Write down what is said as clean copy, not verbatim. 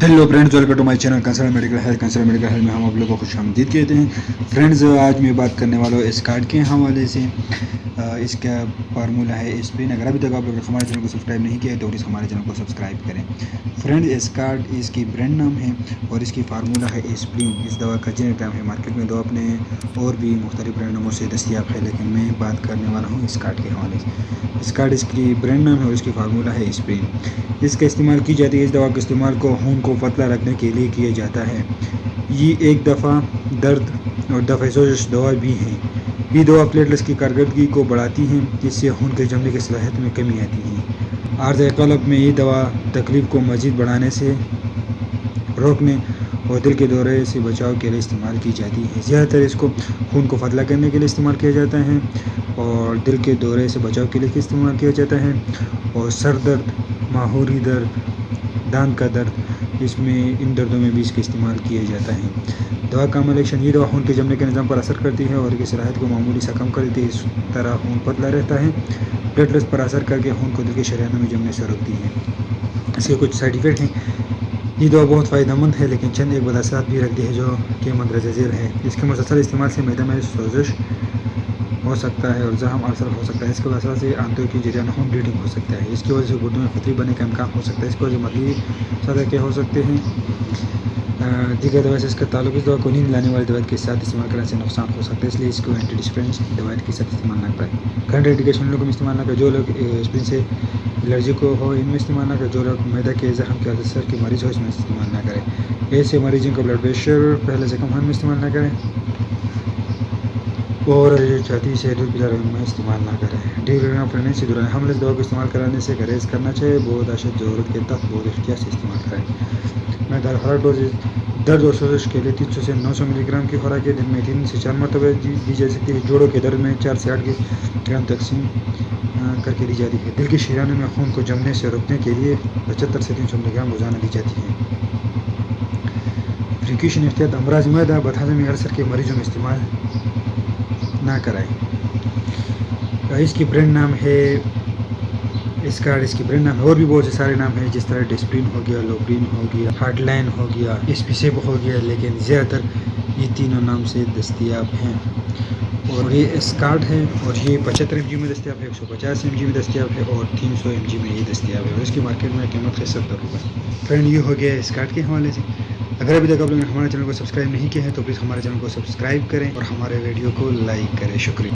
Hello friends, welcome to my channel consult medical health में हम आप लोगों को खुश आमदीद कहते हैं। फ्रेंड्स, आज मैं बात करने वाला हूँ इस कार्ड के हवाले से। इसका फार्मूला है एस्प्रिन। अगर अभी तक आप लोग हमारे चैनल को सब्सक्राइब नहीं किया है तो प्लीज़ हमारे चैनल को सब्सक्राइब करें। फ्रेंड्स, इस कार्ड इसकी ब्रांड नाम है और इसकी फार्मूला है एस्प्रिन। इस दवा का जेनेरिक नाम है। मार्केट में दवा अपने और भी मुख्तलिफ ब्रांड नामों से दस्तियाब है, लेकिन मैं बात करने वाला हूँ इस कार्ड के हवाले से। इस कार्ड इसकी ब्रांड नाम है और इसकी फार्मूला है एस्प्रिन। इसका इस्तेमाल की जाती है। इस दवा के इस्तेमाल को खून को पतला रखने के लिए किया जाता है। ये एक दफ़ा दर्द और दफ़ा सोजिश दवा भी है। ये दवा प्लेटलेट्स की कारकर्दगी को बढ़ाती है, जिससे खून के जमने की सलाहियत में कमी आती है। आर्ज़ क़ल्ब में ये दवा तकलीफ को मज़ीद बढ़ाने से रोकने और दिल के दौरे से बचाव के लिए इस्तेमाल की जाती है। ज़्यादातर इसको खून को पतला करने के लिए इस्तेमाल किया जाता है और दिल के दौरे से बचाव के लिए इस्तेमाल किया जाता है। और सर दर्द, माहूरी दर्द, दांत का दर्द, इसमें इन दर्दों में भी इसका इस्तेमाल किया जाता है। दवा का अमल एक्शन, ये दवा खून के जमने के निज़ाम पर असर करती है और इसकी सलाहियत को मामूली सा कम कर देती है। इस तरह खून पतला रहता है। प्लेटलेट्स पर असर करके खून को दिल के शरीयानों में जमने से रोकती है। इसके कुछ साइड इफ़ेक्ट हैं। ये दवा बहुत फ़ायदेमंद है, लेकिन चंद एक बदअसरात भी रखती है जो कि मंदरजा ज़ेर है। इसके मुसलसल इस्तेमाल से मैदा में सोजिश हो सकता है और जख्म अल्सर हो सकता है। इसके वजह से आंतों की जरियान खून ब्लीडिंग हो सकता है। इसकी वजह से गुर्दों में पथरी बनने का इम्कान हो सकता है। इसकी वजह से मदली सतह के हो सकते हैं। दीगर दवा से इसका ताल्लुक, इस दवा को नींद लाने वाली दवाई के साथ इस्तेमाल करने से नुकसान हो सकता है, इसलिए इसको एंटी डिस्पेंस दवाई के साथ इस्तेमाल ना करें। कंट्रा इंडिकेशन लोगों में इस्तेमाल ना करें। जो लोग एस्प्रिन से एलर्जी को हो इनमें इस्तेमाल ना करें। जो लोग मैदा के जख्म के अल्सर के मरीज़ हो इसमें इस्तेमाल ना करें। ऐसे मरीजों का ब्लड प्रेशर पहले से कम होने में इस्तेमाल ना करें और छाती से दूध पिला में इस्तेमाल ना करें। ड्यूरिंग प्रेगनेंसी दौरान हमले दवा को इस्तेमाल कराने से गरेज करना चाहिए। बहुत अशद ज़रूरत के तहत बहुत एहतियात से इस्तेमाल करें। मैं हर डोज दर्द और सोजिश के लिए 300 से 900 मिलीग्राम की खुराक दिन में 3 से 4 मरतबा दी जा सकती है। जोड़ों के दर्द में 4 से 8 ग्राम तकसीम करके दी जाती है। दिल की शरीयानों में खून को जमने से रोकने के लिए 75 से 300 मिलीग्राम रोजाना दी जाती है। प्रिकॉशन एहतियात, अमराज मैदा बदहज़मी अल्सर के मरीजों में इस्तेमाल ना कराएं। इसकी ब्रांड नाम है इसकी ब्रांड नाम है। और भी बहुत से सारे नाम हैं, जिस तरह डिस्प्रिन हो गया, लोप्रिन हो गया, हार्डलाइन हो गया, एस्पिसेप हो गया, लेकिन ज़्यादातर ये तीनों नाम से दस्तियाब हैं। और ये इस कार्ड है और ये 75 mg में दस्तियाब है, 150 mg में दस्तियाब है और 300 mg में ये दस्तियाब है और इसकी मार्केट में कीमत है 70 रुपये। फ्रेंड, ये हो गया इस कार्ड के हवाले से। अगर अभी तक आप लोगों ने हमारे चैनल को सब्सक्राइब नहीं किया है तो प्लीज़ हमारे चैनल को सब्सक्राइब करें और हमारे वीडियो को लाइक करें। शुक्रिया।